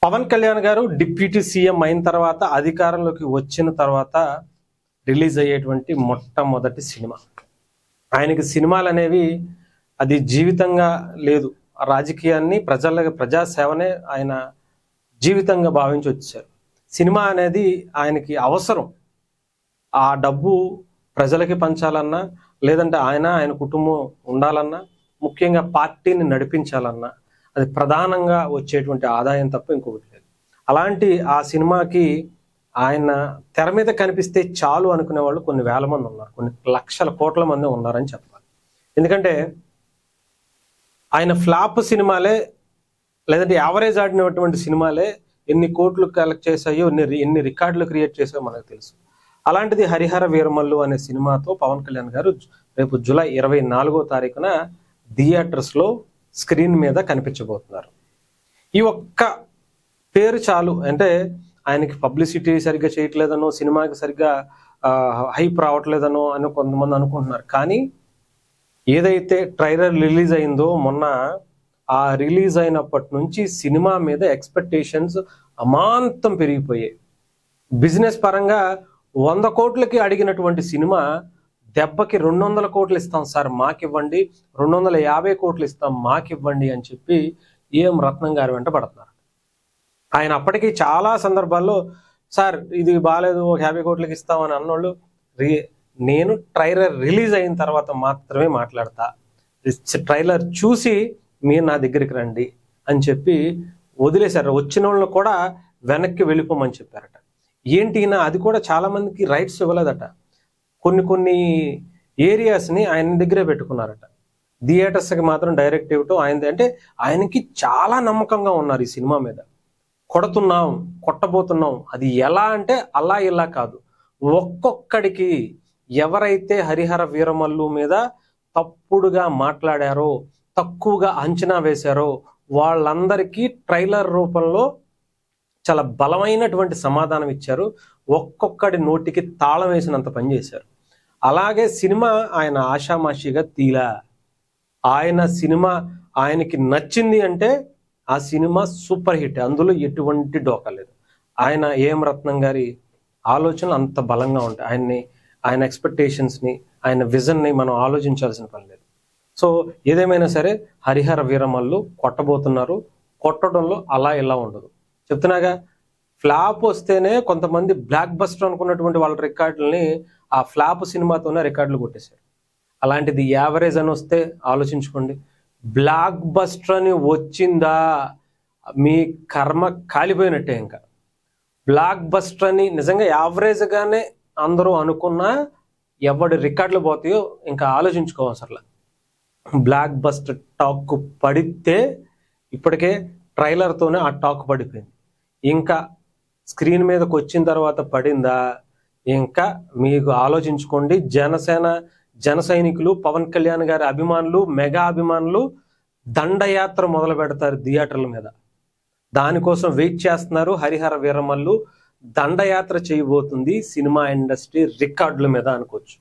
పవన్ కళ్యాణ్ గారు deputy CM అయిన తర్వాత అధికారంలోకి వచ్చిన తర్వాత రిలీజ్ అయ్యేటువంటి మొట్టమొదటి సినిమా. ఆయనకి సినిమాలు అనేవి అది జీవితంగా లేదు, రాజకీయాన్ని ప్రజాసేవనే ఆయన జీవితంగా భావించి వచ్చారు. సినిమా అనేది ఆయనకి అవసరం. ఆ డబ్బు ప్రజలకి పంచాలన్నా, లేదంటే ఆయన కుటుంబం ఉండాలన్నా, ముఖ్యంగా పార్టీని నడిపించాలన్నా అది ప్రధానంగా వచ్చేటువంటి ఆదాయం తప్ప ఇంకొకటి లేదు. అలాంటి ఆ సినిమాకి ఆయన తెర మీద కనిపిస్తే చాలు అనుకునే వాళ్ళు కొన్ని వేల మంది ఉన్నారు, కొన్ని లక్షల కోట్ల మంది ఉన్నారని చెప్పాలి. ఎందుకంటే ఆయన ఫ్లాప్ సినిమాలే, లేదంటే యావరేజ్ ఆడినటువంటి సినిమాలే ఎన్ని కోట్లు కలెక్ట్ చేశాయో, ఎన్ని రికార్డులు క్రియేట్ చేశాయో మనకు తెలుసు. అలాంటిది హరిహర వీరమల్లు అనే సినిమాతో పవన్ కళ్యాణ్ గారు రేపు జూలై 24వ తారీఖున థియేటర్స్లో స్క్రీన్ మీద కనిపించబోతున్నారు. ఈ ఒక్క పేరు చాలు, అంటే ఆయనకి పబ్లిసిటీ సరిగ్గా చేయట్లేదనో, సినిమాకి సరిగ్గా హైప్ రావట్లేదనో అని కొంతమంది అనుకుంటున్నారు. కానీ ఏదైతే ట్రైలర్ రిలీజ్ అయిందో మొన్న, ఆ రిలీజ్ అయినప్పటి నుంచి సినిమా మీద ఎక్స్పెక్టేషన్స్ అమాంతం పెరిగిపోయాయి. బిజినెస్ పరంగా 100 కోట్లకి అడిగినటువంటి సినిమా దెబ్బకి 200 కోట్లు ఇస్తాం సార్ మాకివ్వండి, 250 కోట్లు ఇస్తాం మాకివ్వండి అని చెప్పి ఏం రత్నం గారి వెంట పడుతున్నారు. ఆయన అప్పటికి చాలా సందర్భాల్లో సార్ ఇది బాగాలేదు, 50 కోట్లకి ఇస్తామని అన్నోళ్ళు నేను ట్రైలర్ రిలీజ్ అయిన తర్వాత మాత్రమే మాట్లాడతా, ట్రైలర్ చూసి మీరు నా దగ్గరికి రండి అని చెప్పి వదిలేశారు. వచ్చిన వాళ్ళని కూడా వెనక్కి వెళ్ళిపోమని చెప్పారట. ఏంటినా అది కూడా చాలా మందికి రైట్స్ ఇవ్వలేదట. కొన్ని ఏరియాస్ని ఆయన దగ్గరే పెట్టుకున్నారట. థియేటర్స్కి మాత్రం డైరెక్ట్ ఇవ్వటం ఆయనది. అంటే ఆయనకి చాలా నమ్మకంగా ఉన్నారు ఈ సినిమా మీద. కొడుతున్నాం, కొట్టబోతున్నాం, అది ఎలా అంటే అలా ఇలా కాదు, ఒక్కొక్కడికి ఎవరైతే హరిహర వీరమల్లు మీద తప్పుడుగా మాట్లాడారో, తక్కువగా అంచనా వేశారో వాళ్ళందరికీ ట్రైలర్ రూపంలో చాలా బలమైనటువంటి సమాధానం ఇచ్చారు. ఒక్కొక్కడి నోటికి తాళం వేసినంత పని చేశారు. అలాగే సినిమా ఆయన ఆషామాషిగా తీలా. ఆయన సినిమా ఆయనకి నచ్చింది అంటే ఆ సినిమా సూపర్ హిట్, అందులో ఎటువంటి డోకా లేదు. ఆయన ఏం రత్నం గారి ఆలోచనలు అంత బలంగా ఉంటాయి. ఆయన ఎక్స్పెక్టేషన్స్ని, ఆయన విజన్ని మనం ఆలోచించాల్సిన పని లేదు. సో ఏదేమైనా సరే హరిహర వీరమల్లు కొట్టబోతున్నారు. కొట్టడంలో అలా ఇలా ఉండదు. చెప్తున్నాగా, ఫ్లాప్ వస్తేనే కొంతమంది బ్లాక్ బస్టర్ అనుకున్నటువంటి వాళ్ళ రికార్డులని ఆ ఫ్లాప్ సినిమాతోనే రికార్డులు కొట్టేశారు. అలాంటిది యావరేజ్ అని వస్తే ఆలోచించుకోండి. బ్లాక్ బస్టర్ అని వచ్చిందా మీ కర్మ కాలిపోయినట్టే. ఇంకా బ్లాక్ బస్టర్ అని నిజంగా యావరేజ్గానే అందరూ అనుకున్నా ఎవడి రికార్డులు పోతాయో ఇంకా ఆలోచించుకోవసరలా. బ్లాక్ బస్టర్ టాక్ పడితే ఇప్పటికే ట్రైలర్తోనే ఆ టాక్ పడిపోయింది. ఇంకా స్క్రీన్ మీదకి వచ్చిన తర్వాత పడిందా, ఇంకా మీకు ఆలోచించుకోండి. జన సైనికులు, పవన్ కళ్యాణ్ గారి అభిమానులు, మెగా అభిమానులు దండయాత్ర మొదలు పెడతారు థియేటర్ల మీద. దానికోసం వెయిట్ చేస్తున్నారు. హరిహర వీరమల్లు దండయాత్ర చేయబోతుంది సినిమా ఇండస్ట్రీ రికార్డుల మీద అనుకోవచ్చు.